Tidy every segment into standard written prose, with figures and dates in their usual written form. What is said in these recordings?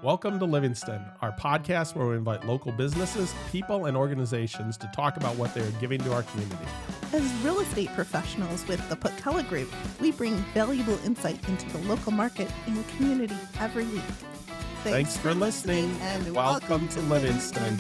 Welcome to Livingston, our podcast where we invite local businesses, people, and organizations to talk about what they are giving to our community. As real estate professionals with the Pickleball Group, we bring valuable insight into the local market and community every week. Thanks for listening, and welcome to Livingston.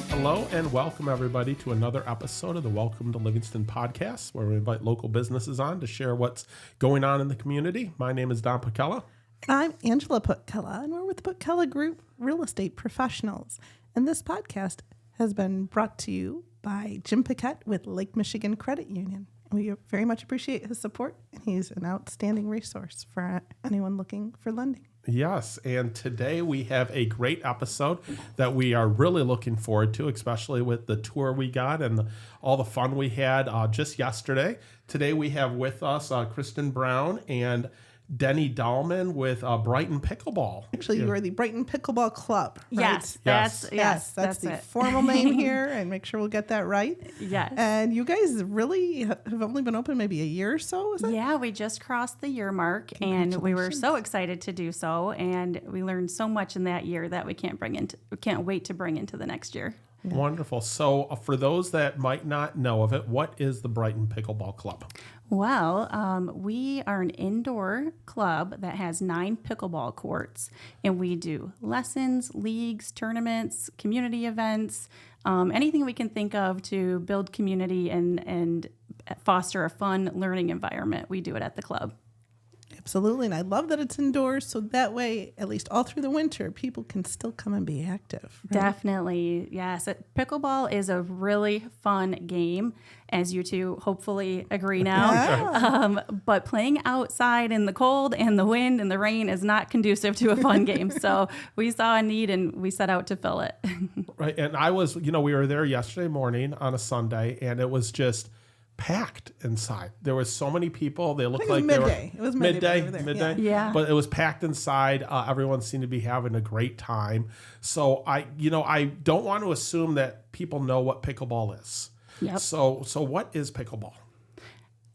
Hello and welcome everybody to another episode of the Welcome to Livingston podcast, where we invite local businesses on to share what's going on in the community. My name is Don Picella. I'm Angela Pickleball, and we're with the Pickleball Group Real Estate Professionals. And this podcast has been brought to you by Jim Paquette with Lake Michigan Credit Union. We very much appreciate his support, and he's an outstanding resource for anyone looking for lending. Yes, and today we have a great episode that we are really looking forward to, especially with the tour we got and all the fun we had just yesterday. Today we have with us Kristen Brown and Denny Dalman with Brighton Pickleball. Actually, you are the Brighton Pickleball Club, right? Yes, that's the formal name here, and make sure we'll get that right. Yes. And you guys really have only been open maybe a year or so, is it? Yeah, we just crossed the year mark, and we were so excited to do so, and we learned so much in that year that we can't wait to bring into the next year. Yeah. Wonderful. So for those that might not know of it, what is the Brighton Pickleball Club? Well, we are an indoor club that has 9 pickleball courts, and we do lessons, leagues, tournaments, community events, anything we can think of to build community and foster a fun learning environment. We do it at the club. Absolutely, and I love that it's indoors, so that way, at least all through the winter, people can still come and be active. Right? Definitely, yes. Pickleball is a really fun game, as you two hopefully agree now. Yeah. But playing outside in the cold and the wind and the rain is not conducive to a fun game. So we saw a need and we set out to fill it. Right, and we were there yesterday morning on a Sunday, and it was just packed inside. There was so many people. They looked like midday. It was midday. Yeah. But it was packed inside. Everyone seemed to be having a great time. So I don't want to assume that people know what pickleball is. Yep. So what is pickleball?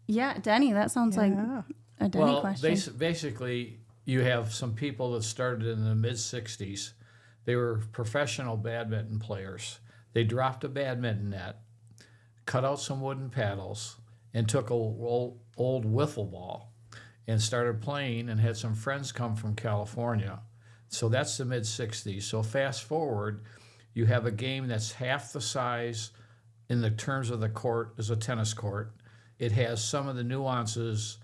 Yeah, Denny, that sounds like a Denny question. Basically, you have some people that started in the mid-'60s. They were professional badminton players. They dropped a badminton net, cut out some wooden paddles, and took an old wiffle ball and started playing and had some friends come from California. So that's the mid-'60s. So fast forward, you have a game that's half the size in the terms of the court as a tennis court. It has some of the nuances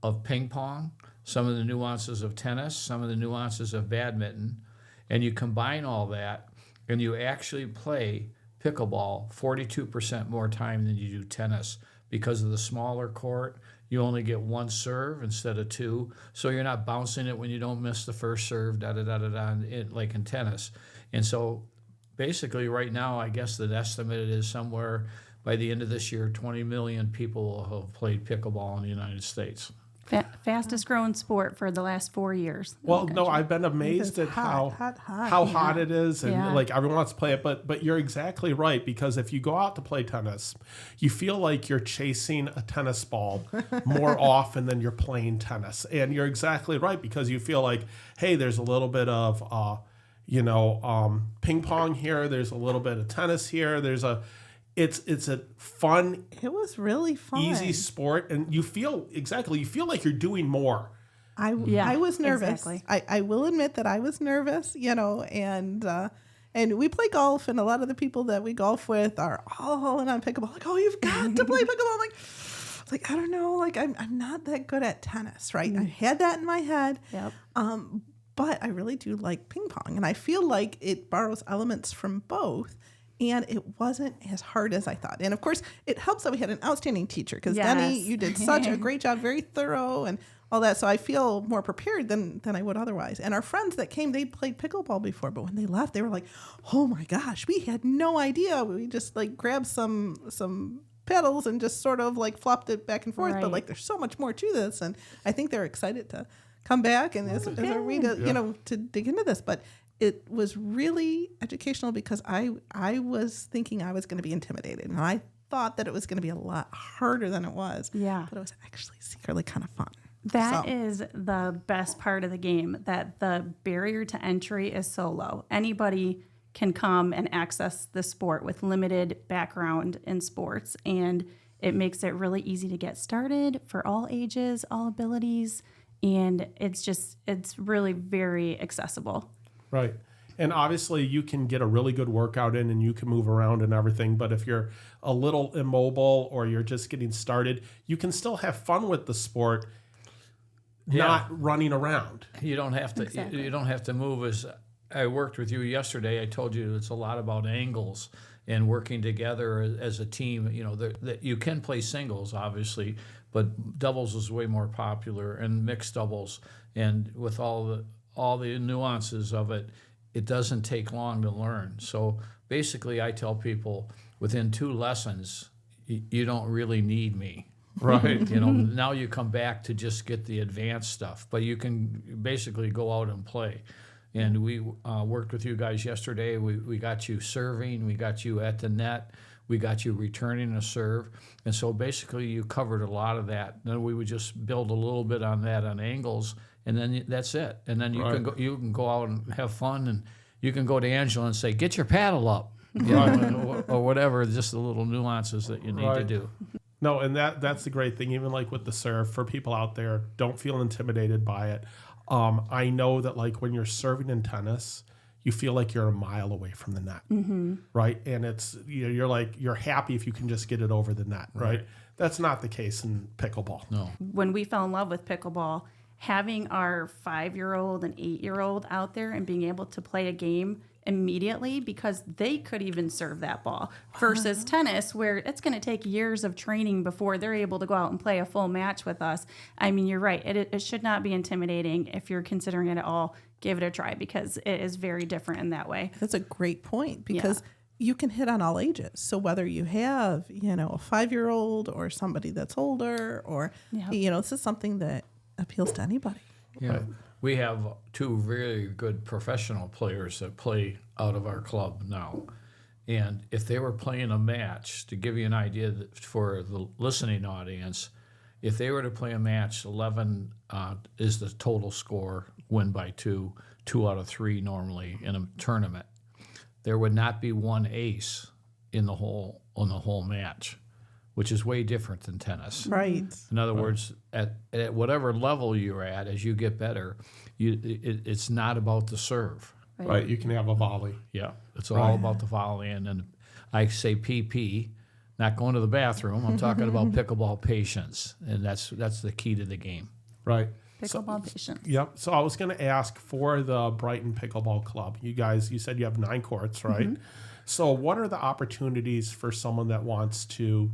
of ping pong, some of the nuances of tennis, some of the nuances of badminton, and you combine all that and you actually play pickleball 42% more time than you do tennis because of the smaller court. You only get one serve instead of 2, so you're not bouncing it when you don't miss the first serve, like in tennis. And so basically right now, I guess the estimate is somewhere by the end of this year, 20 million people will have played pickleball in the United States. Fastest growing sport for the last 4 years. Well, no, I've been amazed at how hot it is, and like everyone wants to play it. But you're exactly right, because if you go out to play tennis, you feel like you're chasing a tennis ball more often than you're playing tennis. And you're exactly right, because you feel like, hey, there's a little bit of ping pong here. There's a little bit of tennis here. It's a fun. It was really fun. Easy sport, and you feel like you're doing more. I was nervous. Exactly. I will admit that I was nervous, and we play golf, and a lot of the people that we golf with are all in on pickleball. Like, oh, you've got to play pickleball. Like I don't know, like I'm not that good at tennis, right? I had that in my head. Yep. But I really do like ping pong, and I feel like it borrows elements from both. And it wasn't as hard as I thought. And of course, it helps that we had an outstanding teacher, because Denny, you did such a great job, very thorough and all that. So I feel more prepared than I would otherwise. And our friends that came, they played pickleball before, but when they left, they were like, oh my gosh, we had no idea. We just like grabbed some pedals and just sort of like flopped it back and forth. Right. But like there's so much more to this. And I think they're excited to come back and as a reader, to dig into this. But it was really educational, because I was thinking I was going to be intimidated, and I thought that it was going to be a lot harder than it was. Yeah. But it was actually secretly kind of fun. That is the best part of the game, that the barrier to entry is so low. Anybody can come and access the sport with limited background in sports, and it makes it really easy to get started for all ages, all abilities, and it's really very accessible. Right. And obviously you can get a really good workout in and you can move around and everything, but if you're a little immobile or you're just getting started, you can still have fun with the sport. Not running around. You don't have to. Exactly. You don't have to move. As I worked with you yesterday, I told you it's a lot about angles and working together as a team. You know that you can play singles, obviously, but doubles is way more popular, and mixed doubles. And with all the nuances of it, it doesn't take long to learn. So basically, I tell people within 2 lessons, you don't really need me. Right. You know, now you come back to just get the advanced stuff, but you can basically go out and play. And we worked with you guys yesterday. We got you serving, we got you at the net, we got you returning a serve. And so basically you covered a lot of that. Then we would just build a little bit on that on angles, and then that's it. And then you can go out and have fun, and you can go to Angela and say, get your paddle up, you know, or whatever, just the little nuances that you need to do. No, and that's the great thing, even like with the serve, for people out there, don't feel intimidated by it. I know that like when you're serving in tennis, you feel like you're a mile away from the net, right? And it's you're happy if you can just get it over the net, right? That's not the case in pickleball. No. When we fell in love with pickleball, having our 5-year-old and 8-year-old out there and being able to play a game immediately, because they could even serve that ball, versus tennis, where it's going to take years of training before they're able to go out and play a full match with us. I mean, you're right. It should not be intimidating. If you're considering it at all, give it a try, because it is very different in that way. That's a great point, because you can hit on all ages. So whether you have, a 5-year-old or somebody that's older, or, this is something that appeals to anybody. Yeah. Right. We have 2 very good professional players that play out of our club now. And if they were playing a match, to give you an idea for the listening audience, if they were to play a match, 11 is the total score, win by 2 out of 3 normally in a tournament. There would not be one ace on the whole match, which is way different than tennis. Right. In other words, at whatever level you're at, as you get better, it's not about the serve. Right. You can have a volley. Yeah. It's all about the volley. And I say PP, not going to the bathroom. I'm talking about pickleball patience. And that's the key to the game. Right. Pickleball patience. Yep. So I was going to ask, for the Brighton Pickleball Club, you said you have 9 courts, right? So what are the opportunities for someone that wants to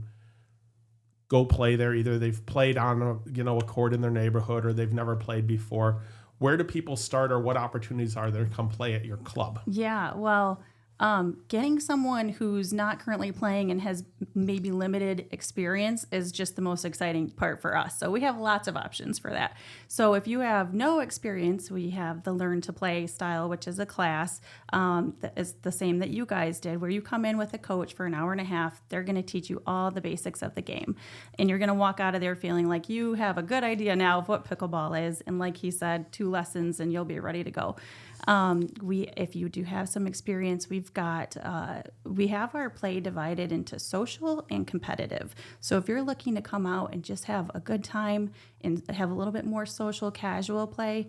go play there? Either they've played on a court in their neighborhood, or they've never played before. Where do people start, or what opportunities are there to come play at your club? Yeah, well, getting someone who's not currently playing and has maybe limited experience is just the most exciting part for us. So we have lots of options for that. So if you have no experience, we have the Learn to Play style, which is a class that is the same that you guys did, where you come in with a coach for an hour and a half. They're going to teach you all the basics of the game. And you're going to walk out of there feeling like you have a good idea now of what pickleball is. And like he said, 2 lessons and you'll be ready to go. If you do have some experience, we have our play divided into social and competitive. So if you're looking to come out and just have a good time and have a little bit more social, casual play,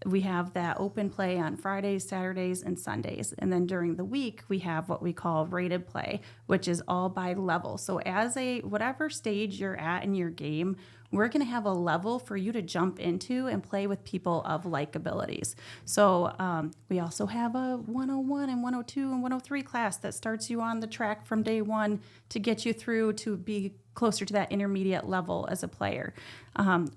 we have that open play on Fridays, Saturdays, and Sundays. And then during the week, we have what we call rated play, which is all by level. So as whatever stage you're at in your game, we're going to have a level for you to jump into and play with people of like abilities. So we also have a 101 and 102 and 103 class that starts you on the track from day one to get you through to be closer to that intermediate level as a player.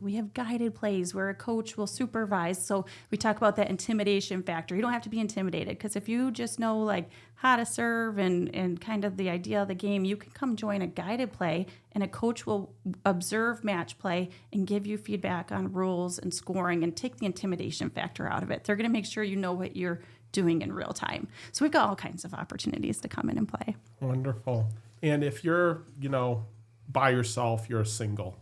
We have guided plays where a coach will supervise. So we talk about that intimidation factor. You don't have to be intimidated, because if you just know like how to serve and kind of the idea of the game, you can come join a guided play, and a coach will observe match play and give you feedback on rules and scoring and take the intimidation factor out of it. They're going to make sure you know what you're doing in real time. So we've got all kinds of opportunities to come in and play. Wonderful. And if you're, by yourself, you're a single.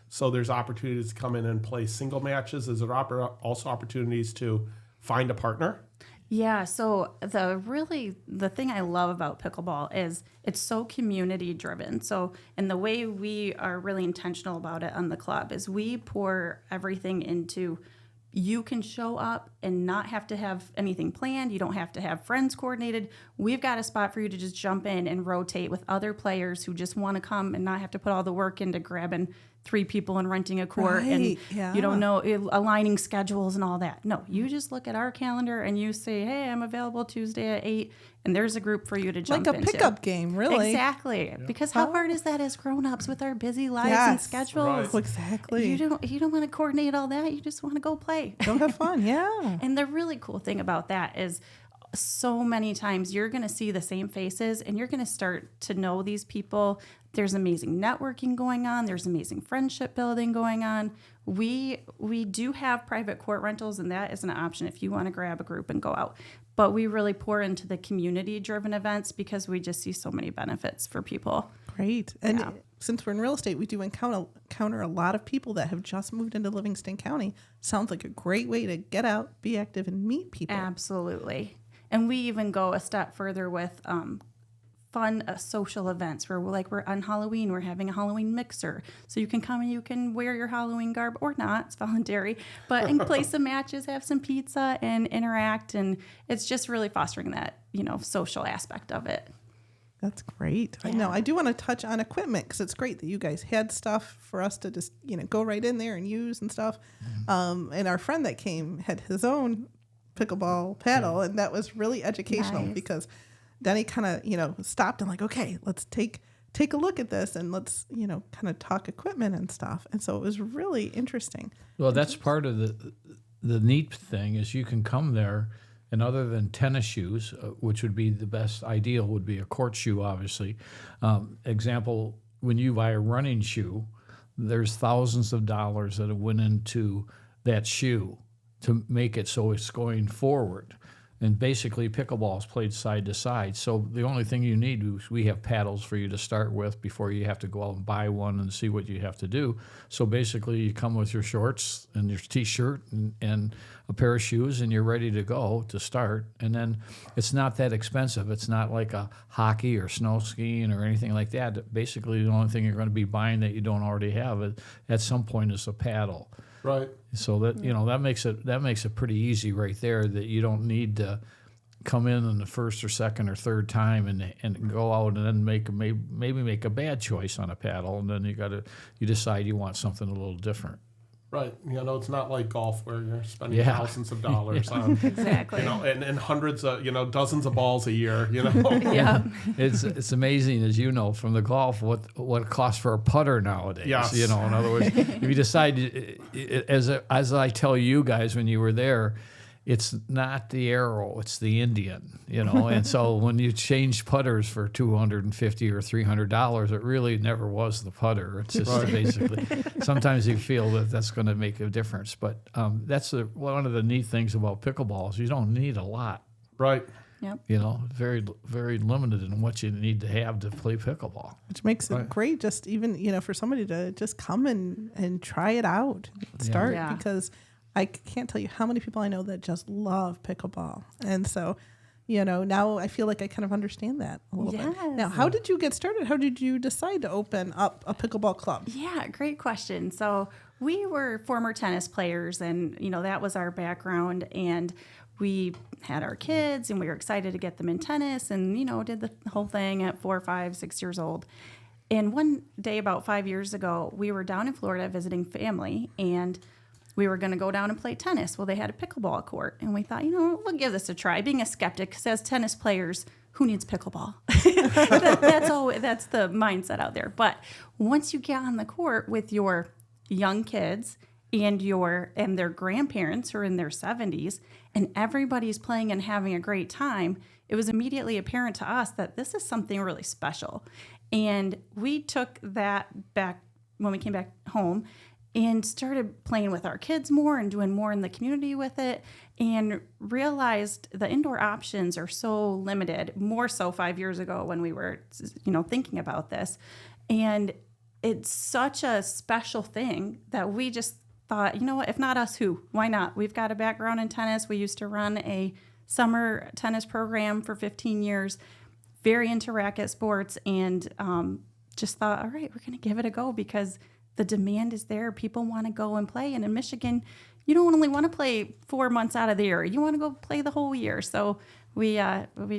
So there's opportunities to come in and play single matches. Is there also opportunities to find a partner? Yeah, so the thing I love about pickleball is it's so community driven. So, and the way we are really intentional about it on the club is we pour everything into, you can show up and not have to have anything planned. You don't have to have friends coordinated. We've got a spot for you to just jump in and rotate with other players who just want to come and not have to put all the work into grabbing 3 people and renting a court and you don't know aligning schedules and all that. No, you just look at our calendar and you say, hey, I'm available Tuesday at 8, and there's a group for you to jump into. Like a pickup game, really. Exactly. Yeah. Because how hard is that as grown-ups with our busy lives and schedules? Right. Exactly. You don't want to coordinate all that. You just want to go play. Go have fun, yeah. And the really cool thing about that is so many times you're going to see the same faces and you're going to start to know these people. There's amazing networking going on. There's amazing friendship building going on. We do have private court rentals, and that is an option if you want to grab a group and go out. But we really pour into the community-driven events because we just see so many benefits for people. Great. And since we're in real estate, we do encounter a lot of people that have just moved into Livingston County. Sounds like a great way to get out, be active, and meet people. Absolutely. And we even go a step further with fun social events where we're on Halloween, we're having a Halloween mixer. So you can come and you can wear your Halloween garb or not, it's voluntary, but and play some matches, have some pizza and interact. And it's just really fostering that, social aspect of it. That's great. Yeah. I know. I do want to touch on equipment because it's great that you guys had stuff for us to just, go right in there and use and stuff. And our friend that came had his own pickleball paddle, and that was really educational because Denny kind of, stopped and okay, let's take a look at this and let's, kind of talk equipment and stuff. And so it was really interesting. Well, that's part of the neat thing is you can come there, and other than tennis shoes, which would be the best ideal, would be a court shoe, obviously. Example, when you buy a running shoe, there's thousands of dollars that have went into that shoe to make it so it's going forward. And basically, pickleball is played side to side. So the only thing you need is we have paddles for you to start with before you have to go out and buy one and see what you have to do. So basically, you come with your shorts and your T-shirt and a pair of shoes, and you're ready to go to start. And then it's not that expensive. It's not like a hockey or snow skiing or anything like that. Basically, the only thing you're going to be buying that you don't already have at some point is a paddle. Right. So that that makes it pretty easy right there. That you don't need to come in the first or second or third time and go out and then maybe make a bad choice on a paddle, and then you decide you want something a little different. Right. It's not like golf where you're spending thousands of dollars on, exactly. And hundreds of, dozens of balls a year, Yeah. It's amazing, as you know, from the golf, what it costs for a putter nowadays. Yes. In other words, if you decide, as I tell you guys when you were there, it's not the arrow, it's the Indian, And so when you change putters for $250 or $300, it really never was the putter. It's just basically, sometimes you feel that that's going to make a difference. But that's one of the neat things about pickleball is you don't need a lot. Right. Yep. Very, very limited in what you need to have to play pickleball. Which makes it great just even, for somebody to just come and try it out, start, because I can't tell you how many people I know that just love pickleball. And so, now I feel like I kind of understand that a little bit. Now, how did you get started? How did you decide to open up a pickleball club? Yeah, great question. So we were former tennis players, and, that was our background. And we had our kids, and we were excited to get them in tennis and, did the whole thing at 4, 5, 6 years old. And one day about 5 years ago, we were down in Florida visiting family, and we were going to go down and play tennis. Well, they had a pickleball court, and we thought, we'll give this a try. Being a skeptic, because as tennis players, who needs pickleball? That's the mindset out there. But once you get on the court with your young kids and their grandparents who are in their 70s, and everybody's playing and having a great time, it was immediately apparent to us that this is something really special. And we took that back when we came back home and started playing with our kids more and doing more in the community with it, and realized the indoor options are so limited, more so 5 years ago when we were, thinking about this. And it's such a special thing that we just thought, you know what, if not us, who? Why not? We've got a background in tennis. We used to run a summer tennis program for 15 years, very into racket sports, and just thought, all right, we're going to give it a go because the demand is there. People want to go and play. And in Michigan, you don't only want to play 4 months out of the year. You want to go play the whole year. So we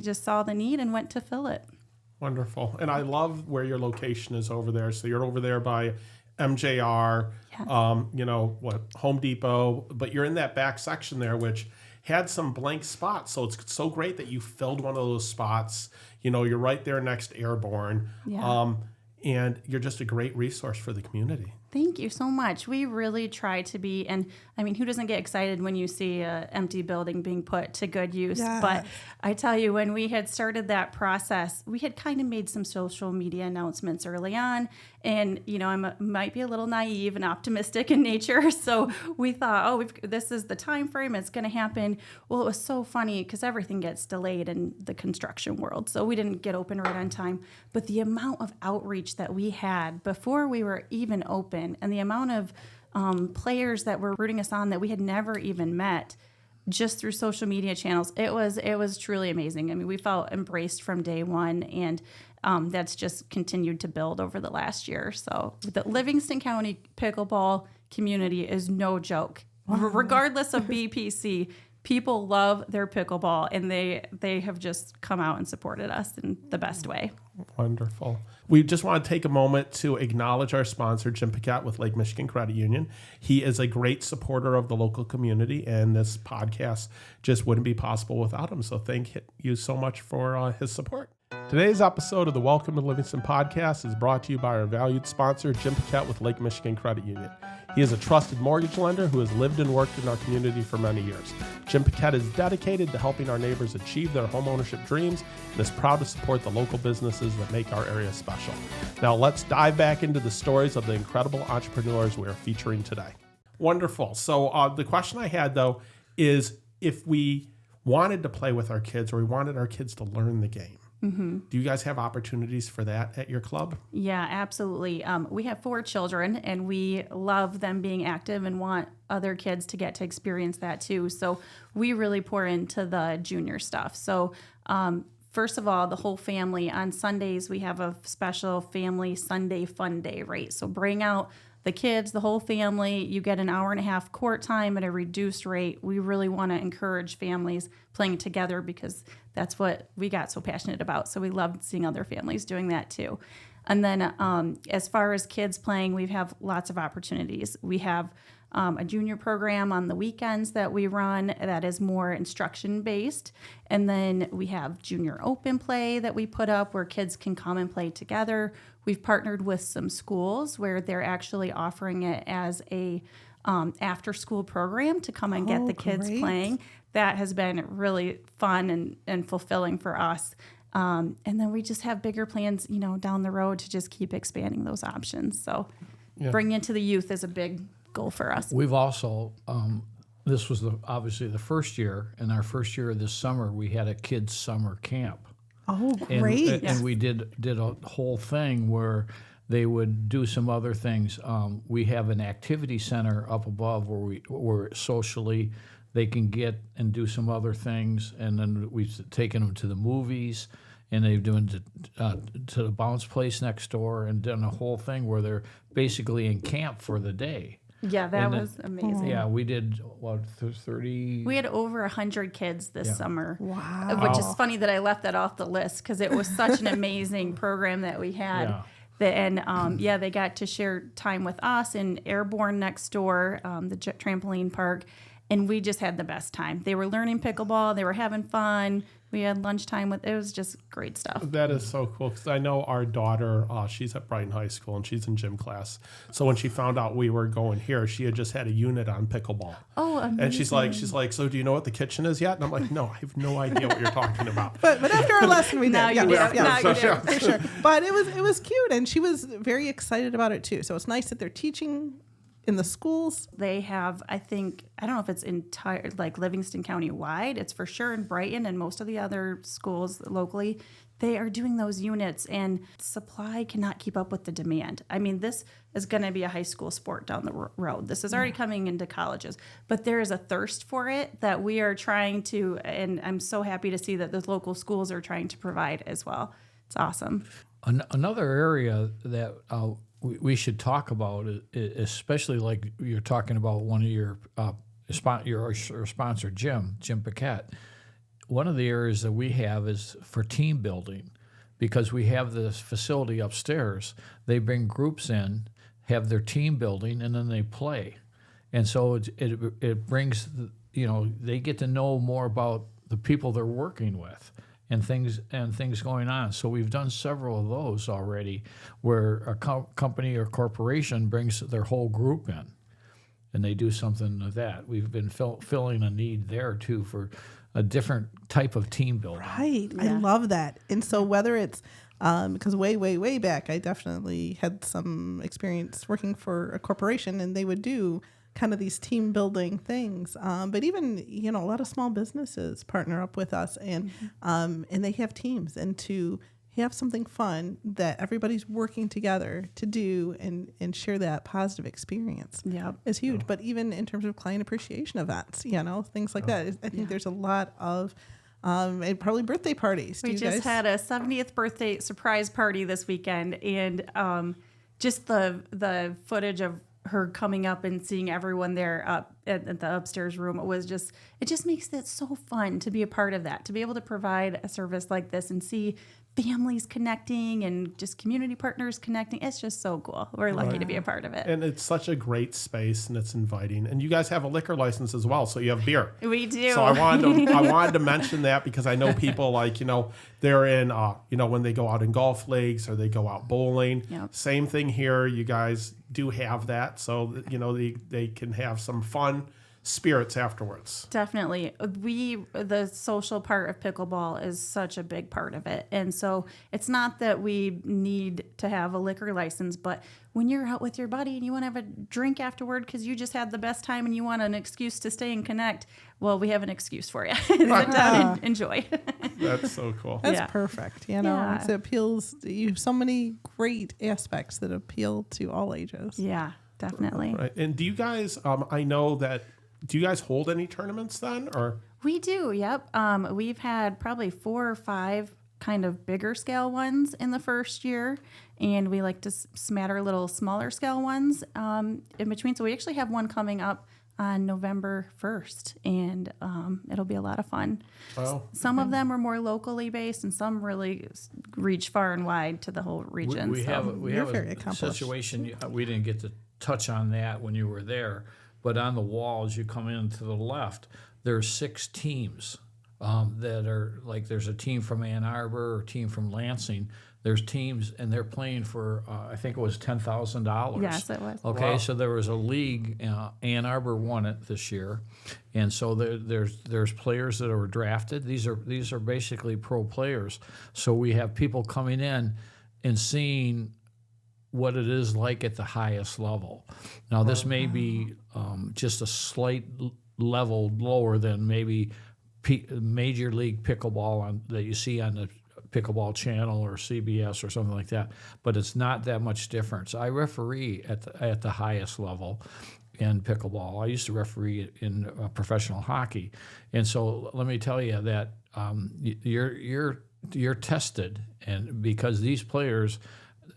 just saw the need and went to fill it. Wonderful. And I love where your location is over there. So you're over there by MJR, Home Depot, but you're in that back section there, which had some blank spots. So it's so great that you filled one of those spots. You're right there next to Airborne. Yeah. And you're just a great resource for the community. Thank you so much. We really try to be, and I mean, who doesn't get excited when you see an empty building being put to good use? Yes. But I tell you, when we had started that process, we had kind of made some social media announcements early on. And, I might be a little naive and optimistic in nature. So we thought, this is the time frame. It's going to happen. Well, it was so funny because everything gets delayed in the construction world. So we didn't get open right on time. But the amount of outreach that we had before we were even open, and the amount of players that were rooting us on that we had never even met just through social media channels, it was truly amazing. I mean, we felt embraced from day one, and that's just continued to build over the last year. So the Livingston County pickleball community is no joke. Wow. Regardless of BPC, people love their pickleball, and they have just come out and supported us in the best way. Wonderful. We just want to take a moment to acknowledge our sponsor, Jim Piquette with Lake Michigan Credit Union. He is a great supporter of the local community, and this podcast just wouldn't be possible without him. So thank you so much for his support. Today's episode of the Welcome to Livingston podcast is brought to you by our valued sponsor, Jim Piquette with Lake Michigan Credit Union. He is a trusted mortgage lender who has lived and worked in our community for many years. Jim Piquette is dedicated to helping our neighbors achieve their homeownership dreams and is proud to support the local businesses that make our area special. Now let's dive back into the stories of the incredible entrepreneurs we are featuring today. Wonderful. So the question I had, though, is if we wanted to play with our kids or we wanted our kids to learn the game, do you guys have opportunities for that at your club? Yeah, absolutely. We have 4 children, and we love them being active and want other kids to get to experience that too. So we really pour into the junior stuff. So first of all, the whole family. On Sundays, we have a special family Sunday fun day, right? So bring out the kids, the whole family. You get an hour and a half court time at a reduced rate. We really want to encourage families playing together because that's what we got so passionate about. So we loved seeing other families doing that too. And then as far as kids playing, we have lots of opportunities. We have a junior program on the weekends that we run that is more instruction based. And then we have junior open play that we put up where kids can come and play together. We've partnered with some schools where they're actually offering it as a after school program to come and get the kids playing. That has been really fun and fulfilling for us. And then we just have bigger plans, down the road to just keep expanding those options. So bringing it to the youth is a big goal for us. We've also, this was obviously the first year. In our first year of this summer, we had a kids' summer camp. Oh, great. And we did a whole thing where they would do some other things. We have an activity center up above where socially they can get and do some other things. And then we've taken them to the movies, and they've done to the bounce place next door and done a whole thing where they're basically in camp for the day. Yeah, that was amazing. Yeah, we did, 30? We had over 100 kids this summer. Wow. Which is funny that I left that off the list because it was such an amazing program that we had. Yeah. They got to share time with us in Airborne next door, the trampoline park, and we just had the best time. They were learning pickleball. They were having fun. We had lunchtime it was just great stuff. That is so cool because I know our daughter, she's at Brighton High School and she's in gym class. So when she found out we were going here, she had just had a unit on picklebable. Oh, amazing. And she's like, so do you know what the kitchen is yet? And I'm like, no, I have no idea what you're talking about. But after our lesson, we did. Now you do. Now you do. For sure. But it was cute, and she was very excited about it too. So it's nice that they're teaching in the schools? They have, I don't know if it's entire, like Livingston County wide. It's for sure in Brighton and most of the other schools locally. They are doing those units, and supply cannot keep up with the demand. I mean, this is going to be a high school sport down the road. This is already coming into colleges, but there is a thirst for it that we are trying to, and I'm so happy to see that the local schools are trying to provide as well. It's awesome. Another area that we should talk about, especially like you're talking about one of your sponsor, Jim Paquette. One of the areas that we have is for team building, because we have this facility upstairs. They bring groups in, have their team building, and then they play. And so it brings, they get to know more about the people they're working with and things going on. So we've done several of those already, where a company or corporation brings their whole group in, and they do something of that. We've been filling a need there too for a different type of team building. Right. Yeah. I love that. And so whether it's, because way back, I definitely had some experience working for a corporation, and they would do kind of these team building things. But even, a lot of small businesses partner up with us, and they have teams, and to have something fun that everybody's working together to do and share that positive experience is huge. But even in terms of client appreciation events, things like that, I think there's a lot of, and probably birthday parties. We just had a 70th birthday surprise party this weekend, and just the footage of her coming up and seeing everyone there up at the upstairs room, it just makes it so fun to be a part of that, to be able to provide a service like this and see families connecting and just community partners connecting. It's just so cool. We're lucky to be a part of it. And it's such a great space, and it's inviting. And you guys have a liquor license as well, so you have beer. We do. So I wanted to mention that, because I know people they're in, when they go out in golf leagues or they go out bowling. Yep. Same thing here. You guys do have that, so they can have some fun spirits afterwards. Definitely. The social part of pickleball is such a big part of it. And so it's not that we need to have a liquor license, but when you're out with your buddy and you want to have a drink afterward because you just had the best time and you want an excuse to stay and connect, well, we have an excuse for you. Sit down and enjoy. That's so cool. That's perfect. It appeals. You have so many great aspects that appeal to all ages. Yeah, definitely. Right. And do you guys, I know that, do you guys hold any tournaments then, or? We do, yep. We've had probably 4 or 5 kind of bigger scale ones in the first year, and we like to smatter little smaller scale ones in between. So we actually have one coming up on November 1st, and it'll be a lot of fun. Oh. Some of them are more locally based, and some really reach far and wide to the whole region. We have a situation, we didn't get to touch on that when you were there, but on the wall, as you come in to the left, there's 6 teams that are, like, there's a team from Ann Arbor or a team from Lansing. There's teams, and they're playing for, I think it was $10,000. Yes, it was. Okay, wow. So there was a league. Ann Arbor won it this year, and so there's players that were drafted. These are basically pro players. So we have people coming in and seeing what it is like at the highest level. Now, this may be just a slight level lower than maybe Major League Pickleball that you see on the Pickleball Channel or CBS or something like that, but it's not that much difference. I referee at the highest level in pickleball. I used to referee in professional hockey, and so let me tell you that you're tested, and because these players,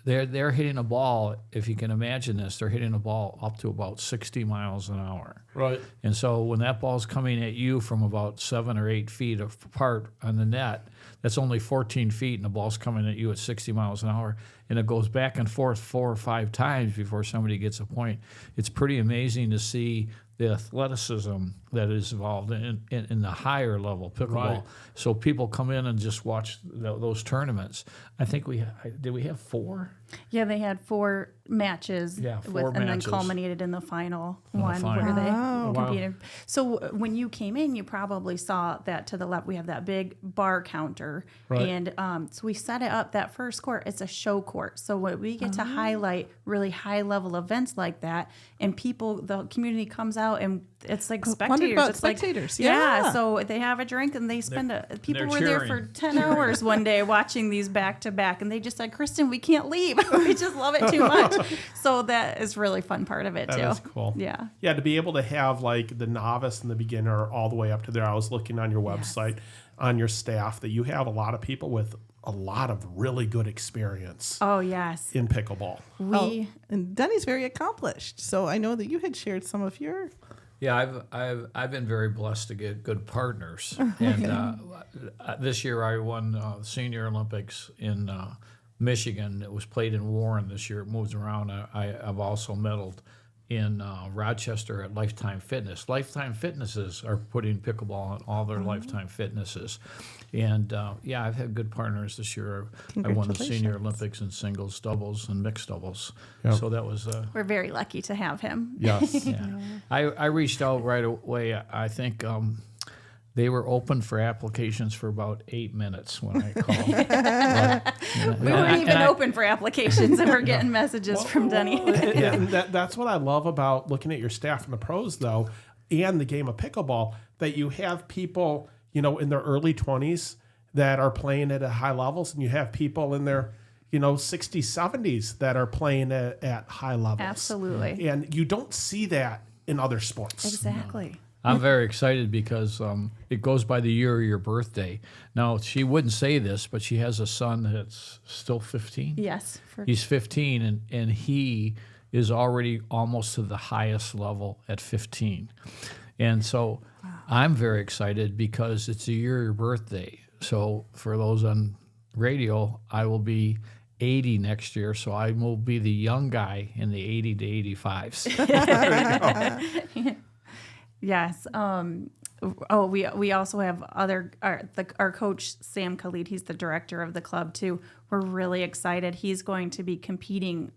they're hitting a ball, if you can imagine this, they're hitting a ball up to about 60 miles an hour. Right. And so when that ball's coming at you from about 7 or 8 feet apart on the net, that's only 14 feet, and the ball's coming at you at 60 miles an hour, and it goes back and forth 4 or 5 times before somebody gets a point. It's pretty amazing to see the athleticism that is involved in the higher level pickleball. Right. So people come in and just watch those tournaments. I think did we have 4? Yeah, they had 4 matches. Yeah, 4 and then matches. culminated in the final one final. where they Wow. competed. So when you came in, you probably saw that to the left. We have that big bar counter, Right. and so we set it up. That first court, it's a show court. So when we get to highlight really high level events like that, and the community comes out, and it's like wondered spectators. about It's spectators. Like, Yeah. So they have a drink and they spend people they're were there for cheering. 10 hours one day watching these back to back, and they just said, Kristen, we can't leave. We just love it too much. So that is really fun part of it too. That is cool. Yeah. Yeah, to be able to have like the novice and the beginner all the way up to there. I was looking on your website, on your staff, that you have a lot of people with a lot of really good experience Oh yes. in pickleball. And Denny's very accomplished. So I know that you had shared some of your. Yeah, I've been very blessed to get good partners, and this year I won Senior Olympics in Michigan. It was played in Warren this year. It moves around. I've also medaled in Rochester at Lifetime Fitness. Lifetime Fitnesses are putting pickleball on all their Lifetime Fitnesses. And I've had good partners this year. I won the Senior Olympics in singles, doubles, and mixed doubles. Yep. So that was We're very lucky to have him. Yes. yeah. I reached out right away. I think they were open for applications for about 8 minutes when I called. We weren't even open for applications, and we're getting messages from Denny. And that's what I love about looking at your staff and the pros, though, and the game of pickleball, that you have people, in their early 20s that are playing at high levels, and you have people in their 60s, 70s that are playing at high levels. Absolutely. And you don't see that in other sports. Exactly. I'm very excited because it goes by the year of your birthday. Now, she wouldn't say this, but she has a son that's still 15. Yes. He's 15, and he is already almost to the highest level at 15. And so I'm very excited because it's the year of your birthday. So for those on radio, I will be 80 next year, so I will be the young guy in the 80 to 85s. Yes. We also have our coach, Sam Khalid. He's the director of the club too. We're really excited. He's going to be competing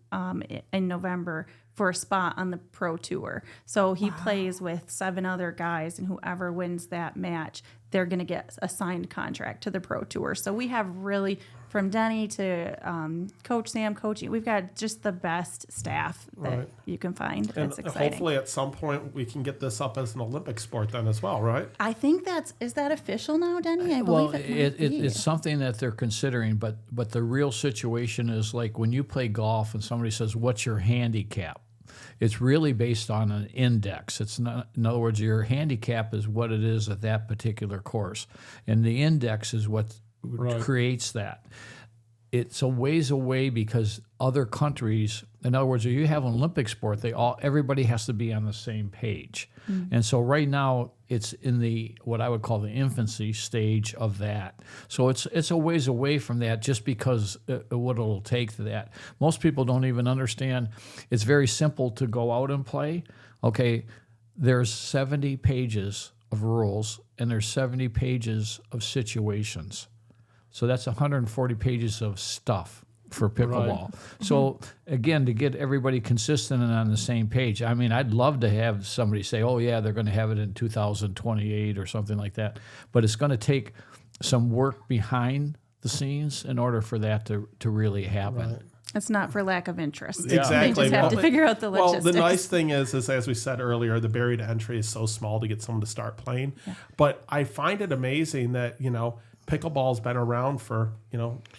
in November for a spot on the pro tour. So he plays with 7 other guys, and whoever wins that match, they're going to get a signed contract to the pro tour. So we have really, from Denny to Coach Sam coaching, we've got just the best staff that you can find. And it's exciting. hopefully at some point we can get this up as an Olympic sport then as well, right? I think is that official now, Denny? I believe it's something that they're considering, but the real situation is like when you play golf and somebody says, "What's your handicap?" It's really based on an index. It's not, in other words, your handicap is what it is at that particular course, and the index is what creates that. It's a ways away because other countries, in other words, if you have an Olympic sport, everybody has to be on the same page. Mm-hmm. And so right now it's in what I would call the infancy stage of that. So it's a ways away from that just because what it'll take to that. Most people don't even understand. It's very simple to go out and play. Okay, there's 70 pages of rules and there's 70 pages of situations. So that's 140 pages of stuff for pickleball. Right. So again, to get everybody consistent and on the same page, I mean, I'd love to have somebody say, oh yeah, they're going to have it in 2028 or something like that. But it's going to take some work behind the scenes in order for that to really happen. Right. It's not for lack of interest. Exactly. They just have to figure out the logistics. Well, the nice thing is as we said earlier, the barrier to entry is so small to get someone to start playing. Yeah. But I find it amazing that, pickleball's been around for,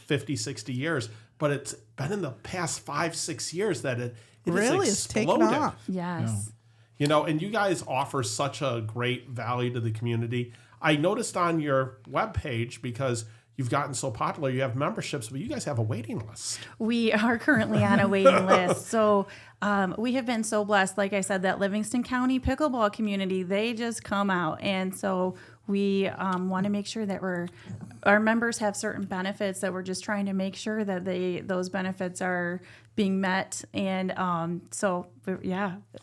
50, 60 years, but it's been in the past 5-6 years that it really has taken exploded. off. Yes. Yeah. And you guys offer such a great value to the community. I noticed on your webpage, because you've gotten so popular, you have memberships, but you guys have a waiting list. We are currently on a waiting list. So we have been so blessed. Like I said, that Livingston County pickleball community, they just come out. And so we want to make sure that our members have certain benefits, that we're just trying to make sure that those benefits are being met. And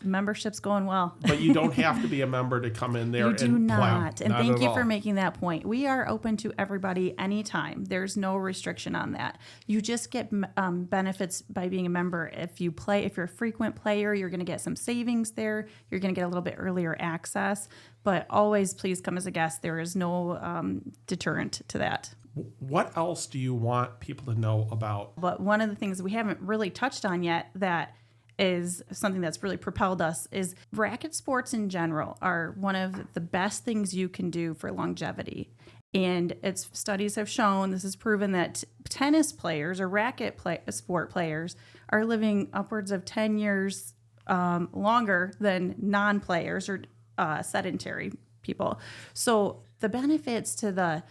membership's going well. But you don't have to be a member to come in there. You do not. And not thank at you all. for making that point. We are open to everybody anytime. There's no restriction on that. You just get benefits by being a member. If you're a frequent player, you're going to get some savings there. You're going to get a little bit earlier access. But always please come as a guest. There is no deterrent to that. What else do you want people to know about? But one of the things we haven't really touched on yet that is something that's really propelled us is racket sports in general are one of the best things you can do for longevity. And studies have shown, this is proven, that tennis players or sport players are living upwards of 10 years longer than non-players or sedentary people. So the benefits to the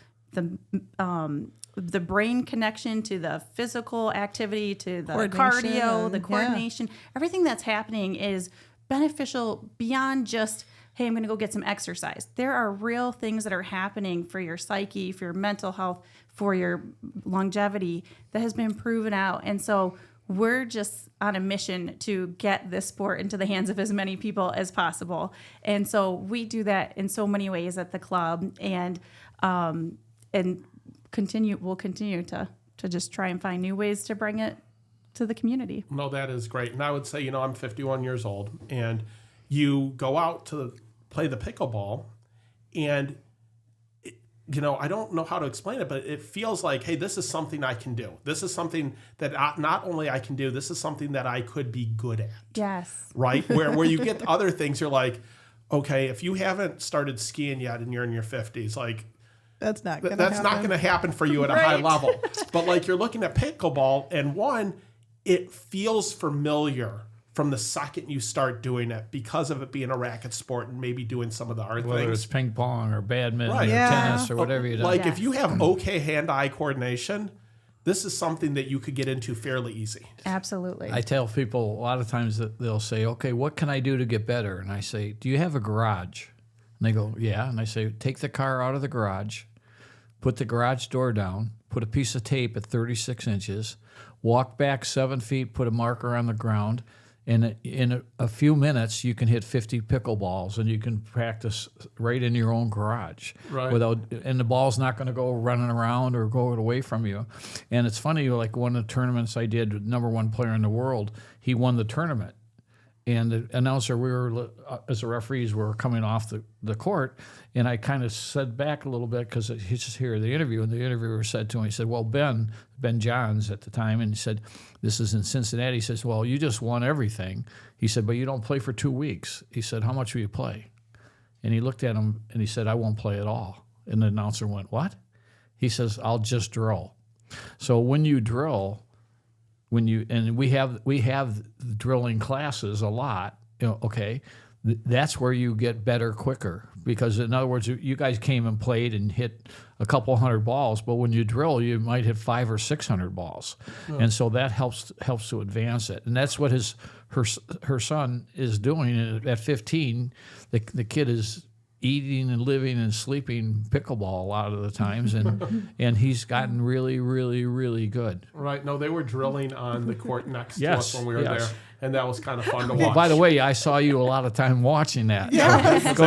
brain connection, to the physical activity, to the cardio, the coordination, everything that's happening is beneficial beyond just, hey, I'm going to go get some exercise. There are real things that are happening for your psyche, for your mental health, for your longevity that has been proven out. And so we're just on a mission to get this sport into the hands of as many people as possible. And so we do that in so many ways at the club, and we'll continue to just try and find new ways to bring it to the community. No, that is great. And I would say, I'm 51 years old, and you go out to play the pickleball, and I don't know how to explain it, but it feels like, hey, this is something I can do. This is something that not only I can do, this is something that I could be good at. Yes. Right? Where you get other things, you're like, okay, if you haven't started skiing yet and you're in your 50s, like, that's not going to happen for you at a high level. But like, you're looking at pickleball, and it feels familiar from the second you start doing it because of it being a racket sport and maybe doing some of the hard Whether things. it's ping pong or badminton Right. or tennis or whatever you do. Like, if you have okay hand-eye coordination, this is something that you could get into fairly easy. Absolutely. I tell people a lot of times that they'll say, okay, what can I do to get better? And I say, do you have a garage? And they go, yeah. And I say, take the car out of the garage, put the garage door down, put a piece of tape at 36 inches, walk back 7 feet, put a marker on the ground, and in a few minutes you can hit 50 pickleballs, and you can practice right in your own garage. Right. And the ball's not going to go running around or go away from you. And it's funny, like one of the tournaments I did, #1 player in the world, he won the tournament. And the announcer, we were, as the referees, were coming off the court, and I kind of said back a little bit because he's just here in the interview, and the interviewer said to him, he said, well, Ben Johns at the time, and he said, this is in Cincinnati. He says, well, you just won everything. He said, but you don't play for 2 weeks. He said, how much will you play? And he looked at him, and he said, I won't play at all. And the announcer went, what? He says, I'll just drill. So when you drill, we have drilling classes a lot, okay, that's where you get better quicker, because in other words, you guys came and played and hit a couple hundred balls, but when you drill, you might hit 500 or 600 balls, and so that helps to advance it, and that's what her son is doing. And at 15, the kid is eating and living and sleeping pickleball a lot of the times, and he's gotten really, really, really good. Right. No, they were drilling on the court next to us when we were there, and that was kind of fun to watch. By the way, I saw you a lot of time watching that. Yeah. It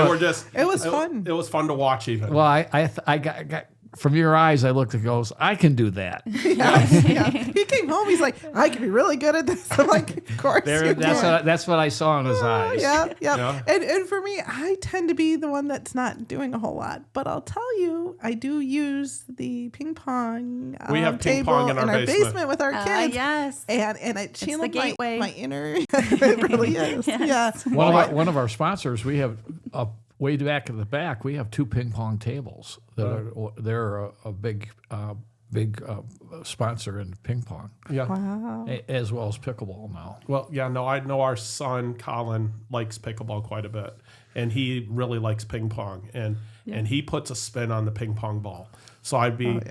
was fun. It was fun to watch even. Well, I got from your eyes, I looked and goes, I can do that. Yeah. He came home. He's like, I can be really good at this. I'm like, of course you can. That's what I saw in his eyes. Yeah. And for me, I tend to be the one that's not doing a whole lot. But I'll tell you, I do use the ping pong we have ping table pong in our basement with our kids. Yes. And it channeled my inner. It really is. Yes. Yeah. One of our sponsors, we have way back in the back, we have 2 ping pong tables. They're a big sponsor in ping pong. Yeah. Wow. As well as pickleball now. Well, yeah, no, I know our son Colin likes pickleball quite a bit, and he really likes ping pong, and he puts a spin on the ping pong ball. So I'd be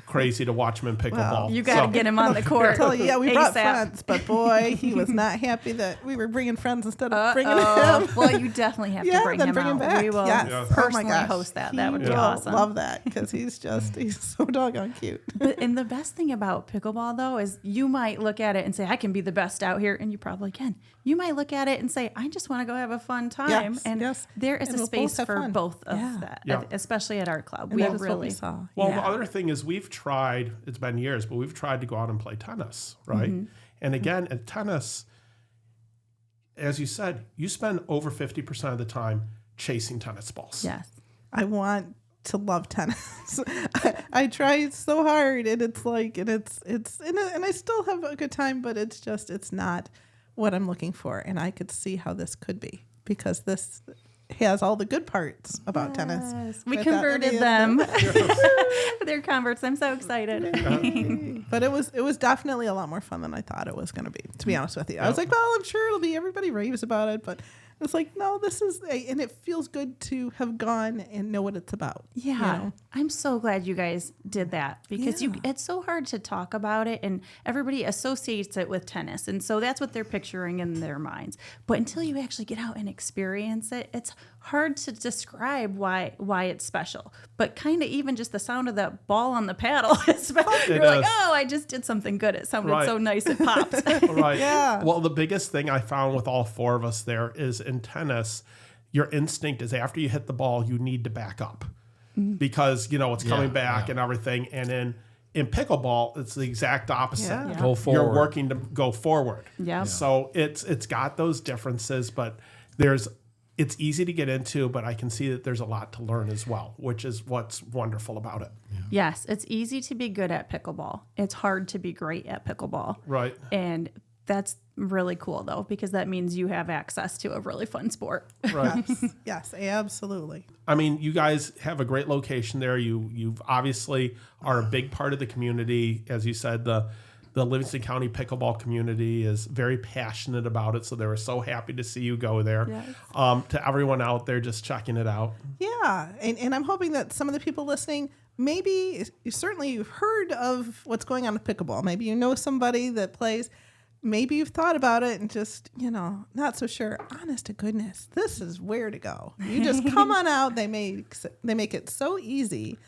crazy to watch him in pickleball. You got to get him on the court. We brought friends, but boy, he was not happy that we were bringing friends instead of bringing him. Well, you definitely have to bring him out. Back. We will personally host that. That would be awesome. Love that because he's so doggone cute. And the best thing about pickleball, though, is you might look at it and say, I can be the best out here, and you probably can. You might look at it and say, I just want to go have a fun time. There is a space for both of that, especially at our club. We really saw. Well, the other thing is we've tried, it's been years, but we've tried to go out and play tennis, right? Mm-hmm. And again, at tennis, as you said, you spend over 50% of the time chasing tennis balls. Yes. I want to love tennis. I try so hard, and it's like, and I still have a good time, but it's not what I'm looking for. And I could see how this could be, because this has all the good parts about tennis. We converted them. They're converts. I'm so excited. But it was definitely a lot more fun than I thought it was going to be, to be honest with you. I was like, well, I'm sure it'll be, everybody raves about it, but it's like, no, and it feels good to have gone and know what it's about. Yeah. You know? I'm so glad you guys did that, because it's so hard to talk about it, and everybody associates it with tennis. And so that's what they're picturing in their minds. But until you actually get out and experience it, it's hard to describe why it's special. But kind of even just the sound of that ball on the paddle is special. You're like, oh, I just did something good. It sounded so nice it popped. Right. Yeah. Well, the biggest thing I found with all four of us there is in tennis, your instinct is after you hit the ball, you need to back up because, it's coming back and everything. And in pickleball, it's the exact opposite. Yeah. Go forward. You're working to go forward. Yeah. So it's got those differences, but it's easy to get into, but I can see that there's a lot to learn as well, which is what's wonderful about it. Yeah. Yes, it's easy to be good at pickleball. It's hard to be great at pickleball. Right. And that's really cool, though, because that means you have access to a really fun sport. Right. Yes, absolutely. I mean, you guys have a great location there. You obviously are a big part of the community. As you said, the Livingston County pickleball community is very passionate about it, so they were so happy to see you go there. Yes. To everyone out there just checking it out. Yeah, and I'm hoping that some of the people listening, maybe you've heard of what's going on with pickleball. Maybe you know somebody that plays. Maybe you've thought about it and just, not so sure. Honest to goodness, this is where to go. You just come on out. They make it so easy.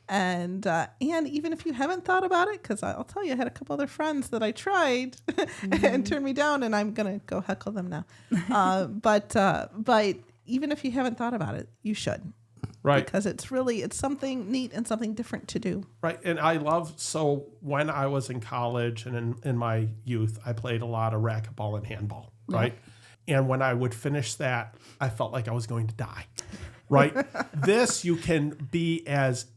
And even if you haven't thought about it, because I'll tell you, I had a couple other friends that I tried and turned me down, and I'm going to go heckle them now. But even if you haven't thought about it, you should. Right. Because it's something neat and something different to do. Right. And so when I was in college and in my youth, I played a lot of racquetball and handball. Right. Yeah. And when I would finish that, I felt like I was going to die. Right. This, you can be as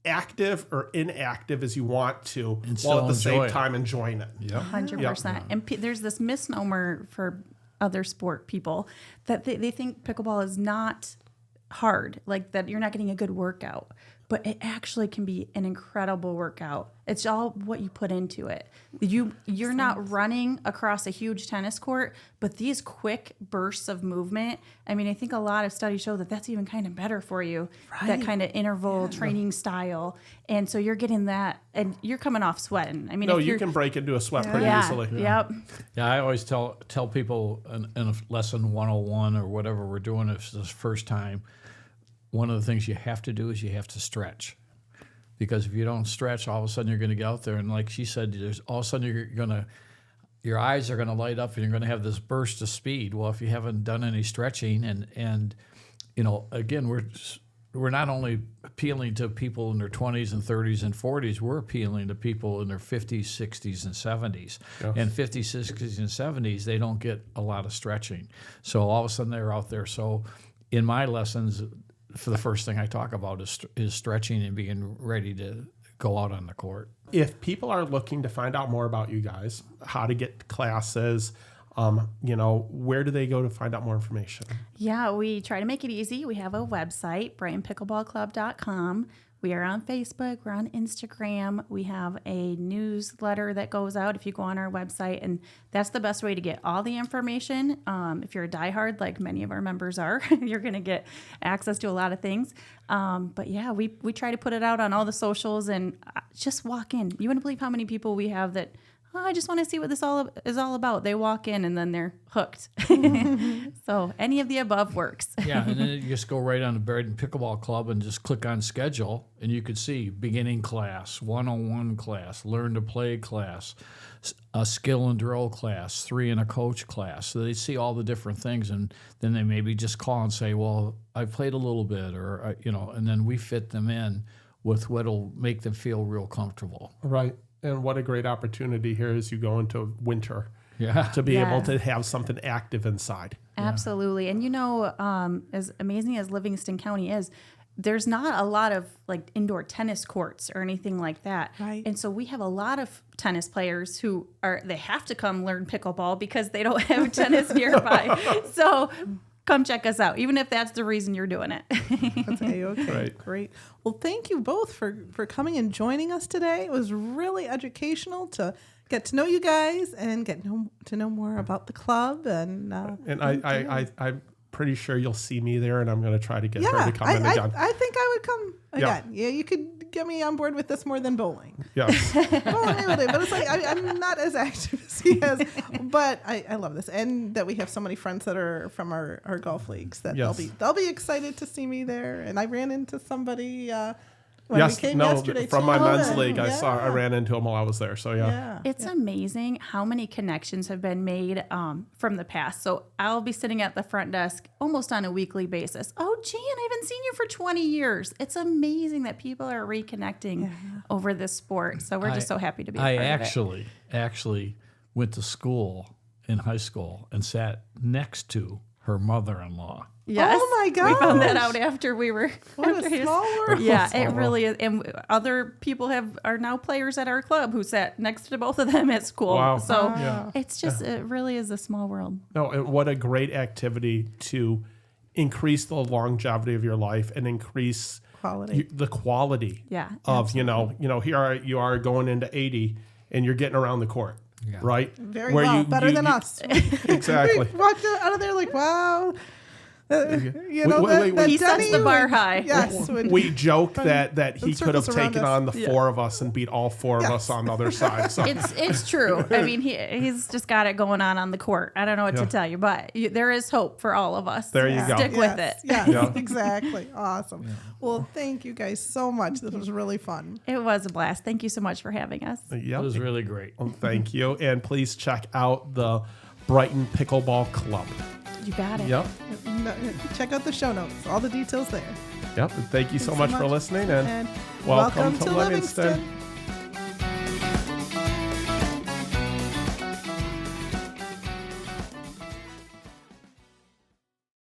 active or inactive as you want to, and while at the same time enjoying it. Yep. 100%. Yep. And there's this misnomer for other sport people that they think pickleball is not hard, like that you're not getting a good workout, but it actually can be an incredible workout. It's all what you put into it. You're not running across a huge tennis court, but these quick bursts of movement, I mean, I think a lot of studies show that that's even kind of better for you, that kind of interval training style. And so you're getting that, and you're coming off sweating. I mean, you can break into a sweat pretty easily. Yep. Yeah, I always tell people in a lesson 101 or whatever we're doing, if it's the first time, one of the things you have to do is you have to stretch. Because if you don't stretch, all of a sudden you're going to get out there, and like she said, all of a sudden your eyes are going to light up, and you're going to have this burst of speed. Well, if you haven't done any stretching, and again, we're not only appealing to people in their 20s and 30s and 40s, we're appealing to people in their 50s, 60s, and 70s. Yes. And 50s, 60s, and 70s, they don't get a lot of stretching. So all of a sudden they're out there. So in my lessons, for the first thing I talk about is stretching and being ready to go out on the court. If people are looking to find out more about you guys, how to get classes, where do they go to find out more information? Yeah, we try to make it easy. We have a website, BrightonPickleballClub.com. We are on Facebook. We're on Instagram. We have a newsletter that goes out if you go on our website, and that's the best way to get all the information. If you're a diehard, like many of our members are, you're going to get access to a lot of things. But yeah, we try to put it out on all the socials, and just walk in. You wouldn't believe how many people we have that, I just want to see what this is all about. They walk in and then they're hooked. So any of the above works. Yeah, and then you just go right on the Brighton Pickleball Club and just click on schedule, and you could see beginning class, 101 class, learn to play class, a skill and drill class, 3 and a coach class. So they see all the different things, and then they maybe just call and say, well, I played a little bit, or, and then we fit them in with what'll make them feel real comfortable. Right. And what a great opportunity here as you go into winter to be Yeah. able to have something active inside. Absolutely. And as amazing as Livingston County is, there's not a lot of like indoor tennis courts or anything like that. Right. And so we have a lot of tennis players who they have to come learn pickleball because they don't have tennis nearby. So come check us out, even if that's the reason you're doing it. That's A-okay. Right. Great. Well, thank you both for coming and joining us today. It was really educational to get to know you guys and to know more about the club. And I'm pretty sure you'll see me there, and I'm going to try to get her to come in again. I think I would come again. Yeah, you could get me on board with this more than bowling. Yes. Bowling, but it's like I'm not as active as he is. But I love this, and that we have so many friends that are from our golf leagues that they'll be excited to see me there. And I ran into somebody. When we came yesterday from my too. men's league, I ran into him while I was there. So yeah. It's amazing how many connections have been made from the past. So I'll be sitting at the front desk almost on a weekly basis. Oh, Jan, I haven't seen you for 20 years. It's amazing that people are reconnecting over this sport. So we're just so happy to be a part of it. I actually went to school in high school and sat next to her mother-in-law. Yes. Oh my God! We found that out after we were. What a small world. Yeah, it really is. And other people are now players at our club who sat next to both of them at school. Wow. So it's just it really is a small world. No, and what a great activity to increase the longevity of your life and increase the quality. Yeah, of here you are going into 80 and you're getting around the court. Yeah. Right? Very well. Better than us. Exactly. We walked out of there like, wow. He sets the bar high. Yes. We joke that he could have taken on the 4 of us and beat all 4 of us on the other side. So. It's true. I mean, he's just got it going on the court. I don't know what to tell you, but there is hope for all of us. There you go. Stick with it. Yes, exactly. Awesome. Yeah. Well, thank you guys so much. This was really fun. It was a blast. Thank you so much for having us. It was really great. Well, thank you. And please check out the Brighton Pickleball Club. You got it. Yep. Check out the show notes. All the details there. Yep. Thank you so much for listening, and welcome to Livingston.